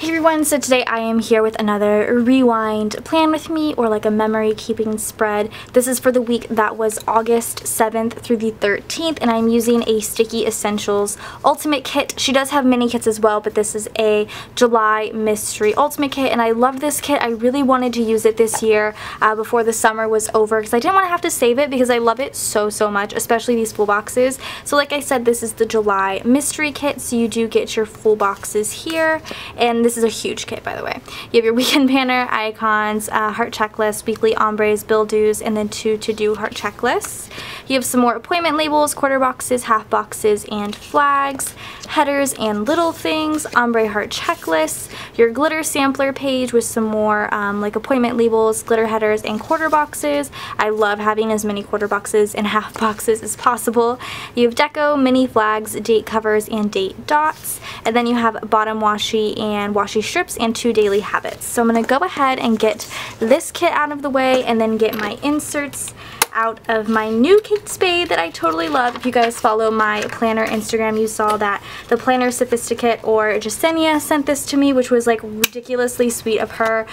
Hey everyone, so today I am here with another rewind plan with me, or like a memory keeping spread. This is for the week that was August 7th through the 13th, and I'm using a StickyEssentials Ultimate Kit. She does have mini kits as well, but this is a July Mystery Ultimate Kit, and I love this kit. I really wanted to use it this year before the summer was over, because I didn't want to have to save it because I love it so much, especially these full boxes. So like I said, this is the July Mystery Kit, so you do get your full boxes here, and this is a huge kit, by the way. You have your weekend banner, icons, heart checklist, weekly ombres, bill dues, and then 2 to-do heart checklists. You have some more appointment labels, quarter boxes, half boxes, and flags, headers and little things, ombre heart checklists, your glitter sampler page with some more like appointment labels, glitter headers, and quarter boxes. I love having as many quarter boxes and half boxes as possible. You have deco, mini flags, date covers, and date dots, and then you have bottom washi and washi strips and 2 daily habits. So I'm going to go ahead and get this kit out of the way and then get my inserts out of my new Kate Spade that I totally love. If you guys follow my planner Instagram, you saw that the Planner Sophisticate, or Jasenia, sent this to me, which was like ridiculously sweet of her.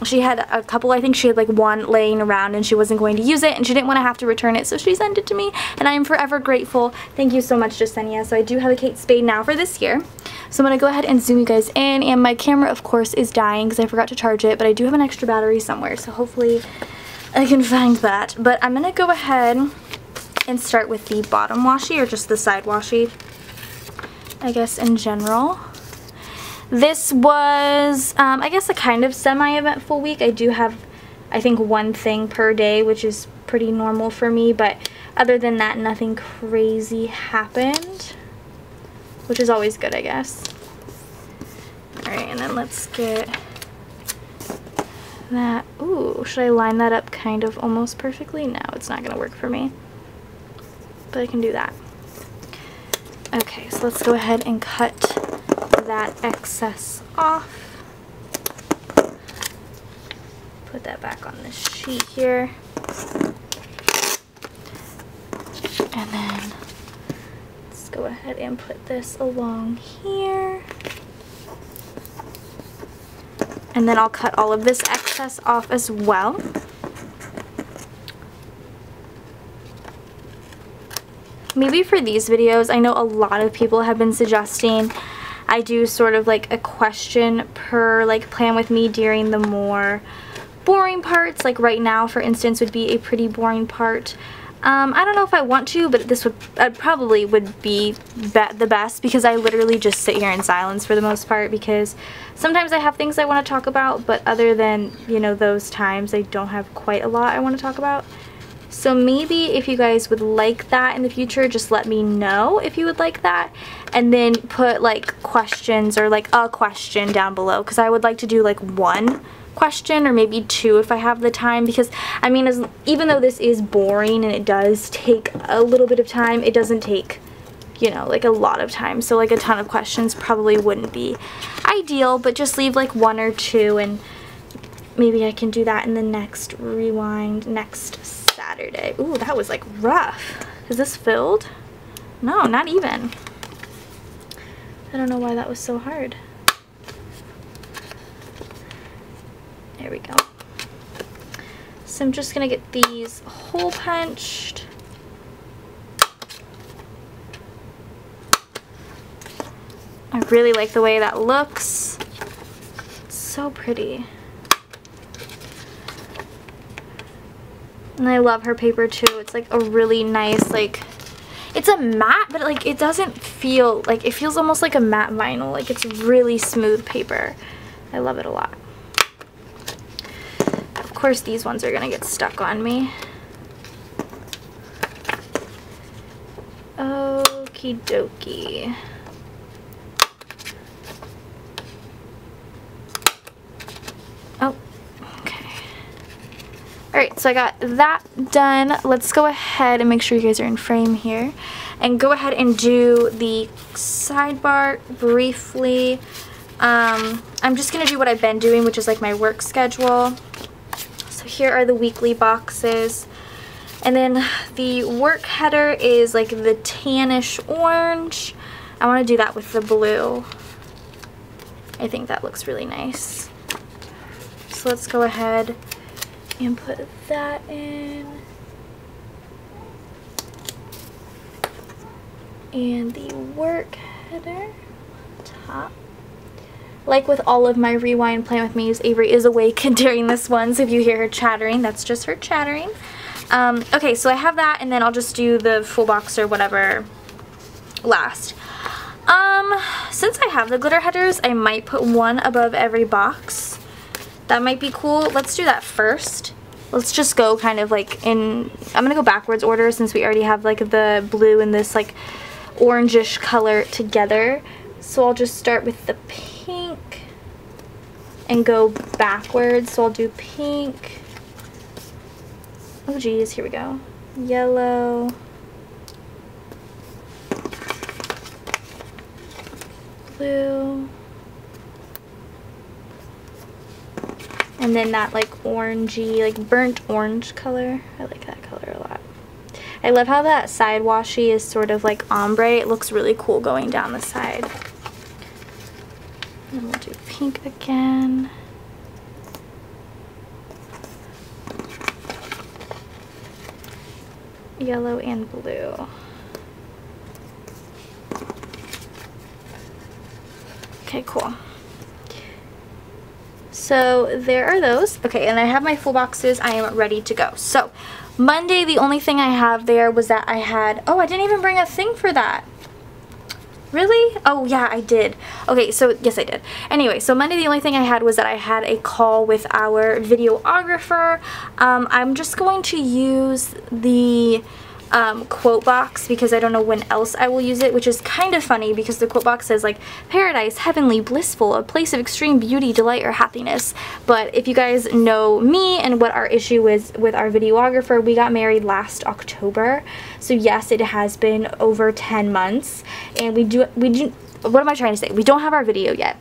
She had a couple, I think she had like one laying around and she wasn't going to use it and she didn't want to have to return it, so she sent it to me and I am forever grateful. Thank you so much, Jasenia. So I do have a Kate Spade now for this year. So I'm going to go ahead and zoom you guys in, and my camera of course is dying because I forgot to charge it, but I do have an extra battery somewhere, so hopefully I can find that. But I'm going to go ahead and start with the bottom washi, or just the side washi, I guess, in general. This was, I guess, a kind of semi-eventful week. I do have, I think, one thing per day, which is pretty normal for me, but other than that, nothing crazy happened, which is always good, I guess. Alright, and then let's get that. Ooh, should I line that up kind of almost perfectly? No, it's not going to work for me, but I can do that. Okay, so let's go ahead and cut that excess off. Put that back on this sheet here. And then let's go ahead and put this along here. And then I'll cut all of this excess off as well. Maybe for these videos, I know a lot of people have been suggesting I do sort of like a question per like plan with me during the more boring parts. Like right now, for instance, would be a pretty boring part. I don't know if I want to, but this would probably would be the best, because I literally just sit here in silence for the most part, because sometimes I have things I want to talk about, but other than, you know, those times, I don't have quite a lot I want to talk about. So maybe if you guys would like that in the future, just let me know if you would like that, and then put like questions or like a question down below, because I would like to do like one question or maybe 2 if I have the time, because I mean, even though this is boring and it does take a little bit of time, it doesn't take, you know, like a lot of time. So like a ton of questions probably wouldn't be ideal, but just leave like 1 or 2, and maybe I can do that in the next rewind next Saturday. Ooh, that was like rough. Is this filled? No, not even. I don't know why that was so hard. There we go. So I'm just going to get these hole punched. I really like the way that looks. It's so pretty. And I love her paper too. It's like a really nice, like, it's a matte, but like it doesn't feel like, it feels almost like a matte vinyl. Like it's really smooth paper. I love it a lot. Of course, these ones are gonna get stuck on me. Okie dokie. Oh, okay. Alright, so I got that done. Let's go ahead and make sure you guys are in frame here, and go ahead and do the sidebar briefly. I'm just gonna do what I've been doing, which is like my work schedule. So here are the weekly boxes. And then the work header is like the tannish orange. I want to do that with the blue. I think that looks really nice. So let's go ahead and put that in. And the work header top. Like with all of my rewind plan with me's, Avery is awake during this one, so if you hear her chattering, that's just her chattering. Okay, so I have that, and then I'll just do the full box or whatever last. Since I have the glitter headers, I might put one above every box. That might be cool. Let's do that first. Let's just go kind of like in, I'm gonna go backwards order since we already have like the blue and this like orangish color together. So I'll just start with the pink and go backwards. So I'll do pink. Oh geez, here we go. Yellow. Blue. And then that like orangey, like burnt orange color. I like that color a lot. I love how that side washi is sort of like ombre. It looks really cool going down the side. And we'll do pink again. Yellow and blue. Okay, cool. So there are those. Okay, and I have my full boxes. I am ready to go. So Monday, the only thing I have there was that I had, oh, I didn't even bring a thing for that. Really? Oh yeah, I did. Okay, so yes, I did. Anyway, so Monday the only thing I had was that I had a call with our videographer. I'm just going to use the quote box because I don't know when else I will use it, which is kind of funny because the quote box says like paradise, heavenly, blissful, a place of extreme beauty, delight, or happiness. But if you guys know me and what our issue is with our videographer, we got married last October. So yes, it has been over 10 months and we do, what am I trying to say? We don't have our video yet.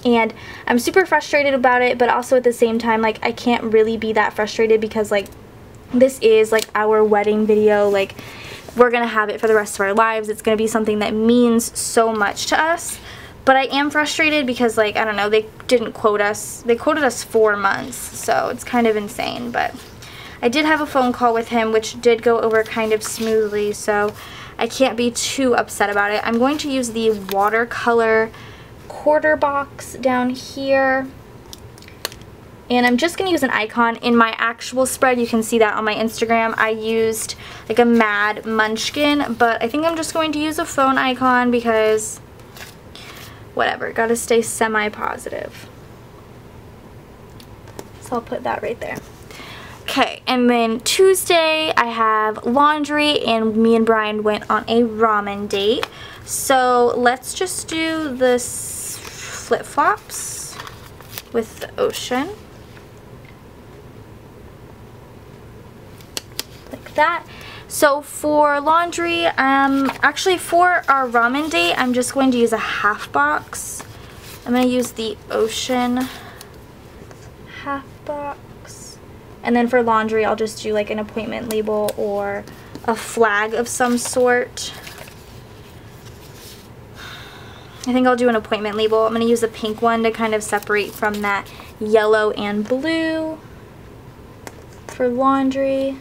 And I'm super frustrated about it, but also at the same time, like I can't really be that frustrated because like this is like our wedding video. Like we're gonna have it for the rest of our lives. It's gonna be something that means so much to us. But I am frustrated because like, I don't know, they didn't quote us. They quoted us 4 months, so it's kind of insane. But I did have a phone call with him, which did go over kind of smoothly, so I can't be too upset about it. I'm going to use the watercolor quarter box down here. And I'm just going to use an icon. In my actual spread, you can see that on my Instagram, I used like a Mad Munchkin, but I think I'm just going to use a phone icon because whatever, gotta stay semi-positive. So I'll put that right there. Okay, and then Tuesday I have laundry and me and Brian went on a ramen date. So let's just do this flip-flops with the ocean. That. So for laundry, actually for our ramen date, I'm just going to use a half box. I'm going to use the ocean half box. And then for laundry, I'll just do like an appointment label or a flag of some sort. I think I'll do an appointment label. I'm going to use a pink one to kind of separate from that yellow and blue for laundry.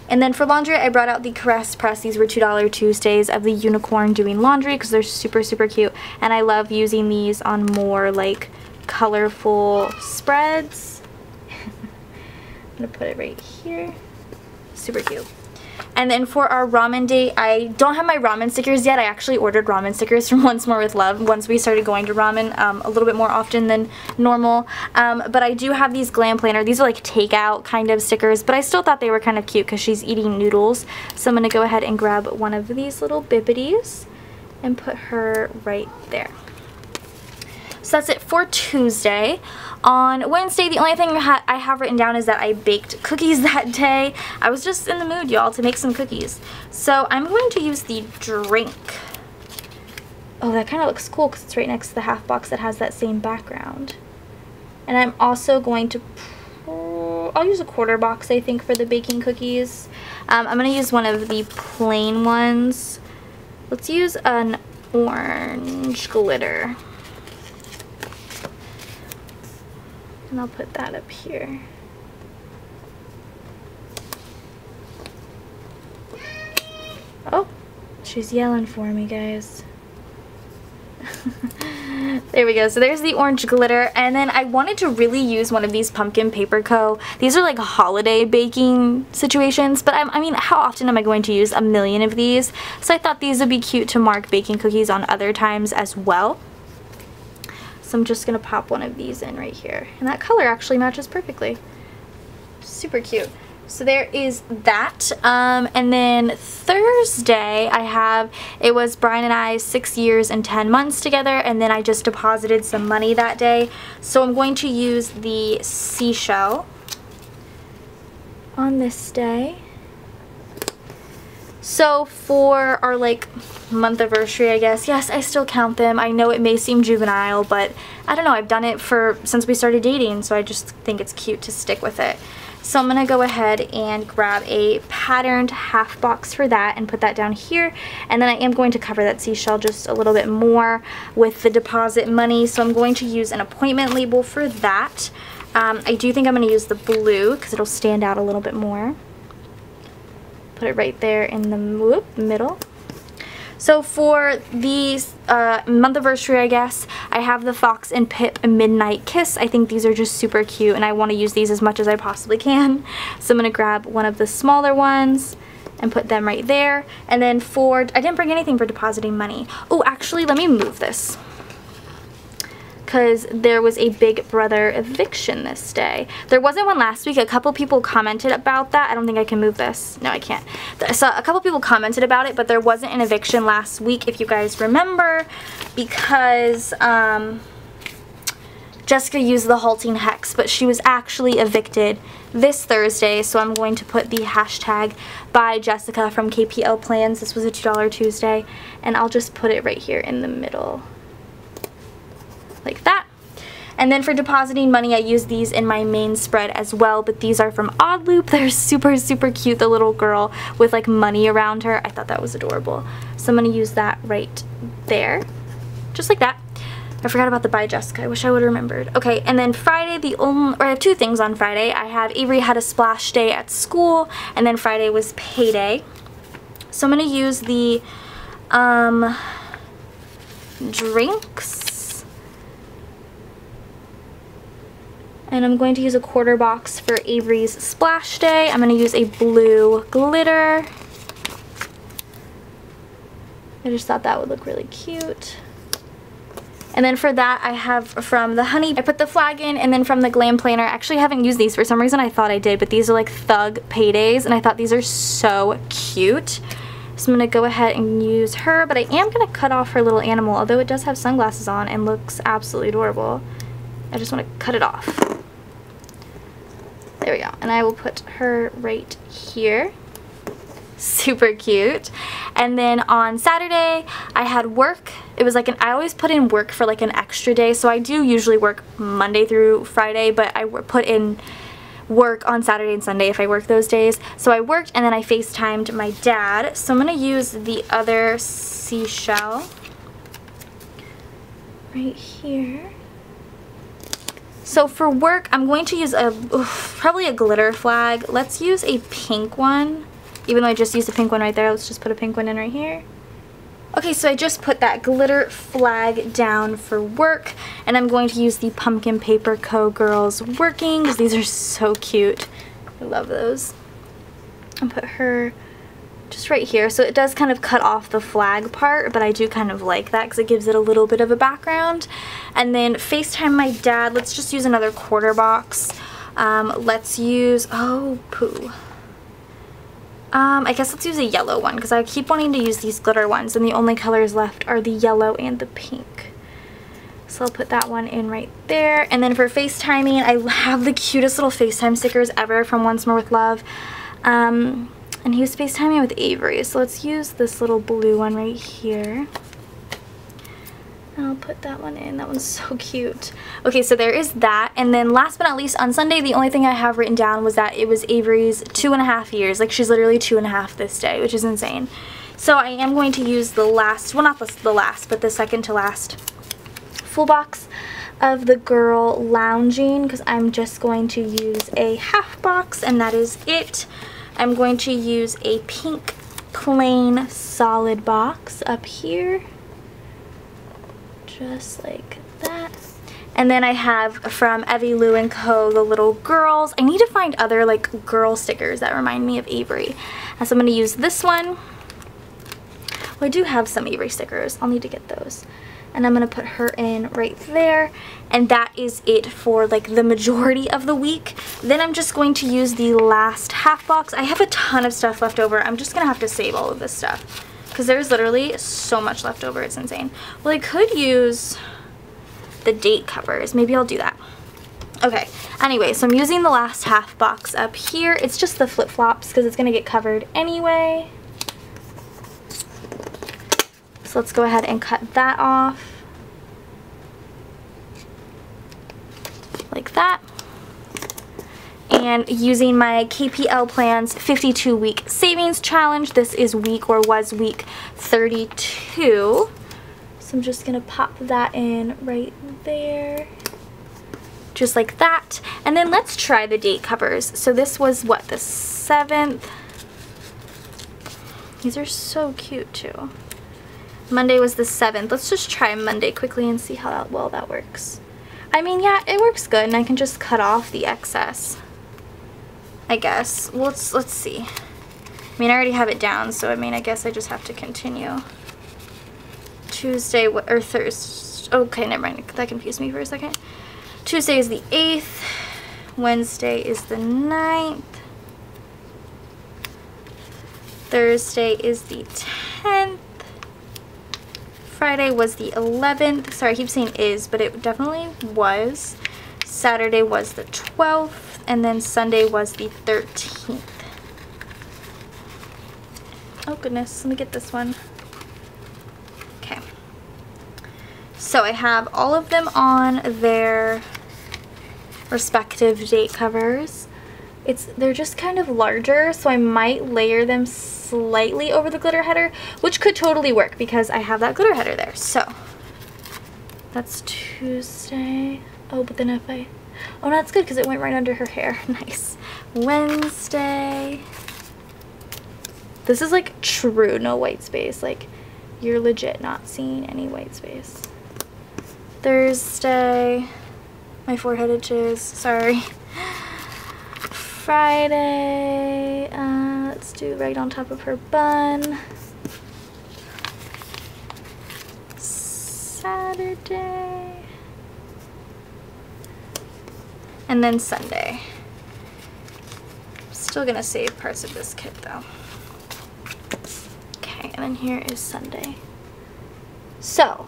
And then for laundry, I brought out the Caress Press. These were $2 Tuesdays of the unicorn doing laundry because they're super, super cute. And I love using these on more like colorful spreads. I'm going to put it right here. Super cute. And then for our ramen date, I don't have my ramen stickers yet. I actually ordered ramen stickers from Once More With Love once we started going to ramen a little bit more often than normal. But I do have these Glam Planner. These are like takeout kind of stickers, but I still thought they were kind of cute because she's eating noodles. So I'm going to go ahead and grab one of these little bibbities and put her right there. So that's it for Tuesday. On Wednesday, the only thing I have written down is that I baked cookies that day. I was just in the mood, y'all, to make some cookies. So I'm going to use the drink. Oh, that kind of looks cool because it's right next to the half box that has that same background. And I'm also going to, I'll use a quarter box, I think, for the baking cookies. I'm going to use one of the plain ones. Let's use an orange glitter. And I'll put that up here. Oh, she's yelling for me, guys. There we go. So there's the orange glitter, and then I wanted to really use one of these pumpkin paper co. These are like holiday baking situations, but I mean, how often am I going to use a million of these? So I thought these would be cute to mark baking cookies on other times as well. So I'm just gonna pop one of these in right here, and that color actually matches perfectly. Super cute. So there is that, and then Thursday it was Brian and I's 6 years and 10 months together, and then I just deposited some money that day. So I'm going to use the seashell on this day. So for our like month anniversary, I guess, yes, I still count them. I know it may seem juvenile, but I don't know, I've done it since we started dating, so I just think it's cute to stick with it. So I'm going to go ahead and grab a patterned half box for that and put that down here. And then I am going to cover that seashell just a little bit more with the deposit money. So I'm going to use an appointment label for that. I do think I'm going to use the blue because it'll stand out a little bit more. Put it right there in the middle. So for the month anniversary, I guess, I have the Fox and Pip Midnight Kiss. I think these are just super cute, and I want to use these as much as I possibly can. So I'm going to grab one of the smaller ones and put them right there. And then I didn't bring anything for depositing money. Oh, actually, let me move this, because there was a Big Brother eviction this day. There wasn't one last week. A couple people commented about that. I don't think I can move this. No, I can't. So a couple people commented about it, but there wasn't an eviction last week, if you guys remember, because Jessica used the halting hex, but she was actually evicted this Thursday. So I'm going to put the hashtag by Jessica from KPL Plans. This was a $2 Tuesday, and I'll just put it right here in the middle, like that. And then for depositing money, I use these in my main spread as well, but these are from Odd Loop. They're super, super cute. The little girl with like money around her. I thought that was adorable. So I'm going to use that right there, just like that. I forgot about the By Jessica. I wish I would have remembered. Okay, and then Friday, I have two things on Friday. I have Avery had a splash day at school, and then Friday was payday. So I'm going to use the drinks. And I'm going to use a quarter box for Avery's splash day. I'm going to use a blue glitter. I just thought that would look really cute. And then for that, I have from the Honey, I put the flag in, and then from the Glam Planner, I actually haven't used these for some reason. I thought I did, but these are like Thug Paydays, and I thought these are so cute. So I'm going to go ahead and use her, but I am going to cut off her little animal, although it does have sunglasses on and looks absolutely adorable. I just want to cut it off. There we go. And I will put her right here. Super cute. And then on Saturday, I had work. It was like I always put in work for like an extra day. So I do usually work Monday through Friday, but I put in work on Saturday and Sunday if I work those days. So I worked, and then I FaceTimed my dad. So I'm going to use the other seashell right here. So for work, I'm going to use probably a glitter flag. Let's use a pink one. Even though I just used a pink one right there, let's just put a pink one in right here. Okay, so I just put that glitter flag down for work, and I'm going to use the Pumpkin Paper Co. Girls Working, because these are so cute. I love those. And put her just right here. So it does kind of cut off the flag part, but I do kind of like that because it gives it a little bit of a background. And then FaceTime my dad. Let's just use another quarter box. Let's use, oh, poo. I guess let's use a yellow one because I keep wanting to use these glitter ones, and the only colors left are the yellow and the pink. So I'll put that one in right there. And then for FaceTiming, I have the cutest little FaceTime stickers ever from Once More With Love. And he was FaceTiming with Avery, so let's use this little blue one right here. And I'll put that one in. That one's so cute. Okay, so there is that. And then last but not least, on Sunday, the only thing I have written down was that it was Avery's 2.5 years. Like, she's literally 2.5 this day, which is insane. So I am going to use the last, well, not the last, but the second to last full box of the girl lounging because I'm just going to use a half box and that is it. I'm going to use a pink plain solid box up here, just like that. And then I have from Evie Lou & Co. the little girls. I need to find other like girl stickers that remind me of Avery. And so I'm going to use this one. Well, I do have some Avery stickers. I'll need to get those. And I'm going to put her in right there. And that is it for like the majority of the week. Then I'm just going to use the last half box. I have a ton of stuff left over. I'm just going to have to save all of this stuff because there's literally so much left over. It's insane. Well, I could use the date covers. Maybe I'll do that. Okay, anyway, so I'm using the last half box up here. It's just the flip-flops because it's going to get covered anyway. So let's go ahead and cut that off. Like that. And using my KPL Plans 52-week savings challenge, this is week or was week 32. So I'm just going to pop that in right there. Just like that. And then let's try the date covers. So this was what, the 7th? These are so cute too. Monday was the 7th. Let's just try Monday quickly and see how well that works. I mean, yeah, it works good and I can just cut off the excess, I guess. Well, let's see. I mean, I already have it down, so I mean, I guess I just have to continue. Tuesday or Thursday. Okay, never mind. That confused me for a second. Tuesday is the 8th. Wednesday is the 9th. Thursday is the 10th. Friday was the 11th. Sorry, I keep saying is, but it definitely was. Saturday was the 12th. And then Sunday was the 13th. Oh goodness, let me get this one. Okay. So I have all of them on their respective date covers. They're just kind of larger, so I might layer them slightly over the glitter header, which could totally work because I have that glitter header there. So that's Tuesday. Oh, but then if I... Oh, no, that's good because it went right under her hair. Nice. Wednesday. This is like true no white space. Like, you're legit not seeing any white space. Thursday. My forehead itches. Sorry. Friday. Let's do right on top of her bun. Saturday. And then Sunday. Still gonna save parts of this kit though. Okay, and then here is Sunday. So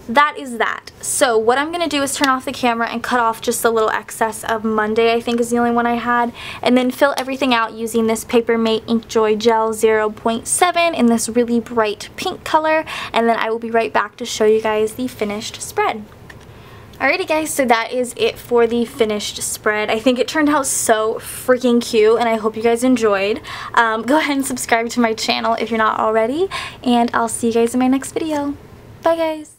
that is that. So what I'm going to do is turn off the camera and cut off just a little excess of Monday, I think is the only one I had, and then fill everything out using this Paper Mate Inkjoy Gel 0.7 in this really bright pink color, and then I will be right back to show you guys the finished spread. Alrighty guys, so that is it for the finished spread. I think it turned out so freaking cute and I hope you guys enjoyed. Go ahead and subscribe to my channel if you're not already, and I'll see you guys in my next video. Bye guys!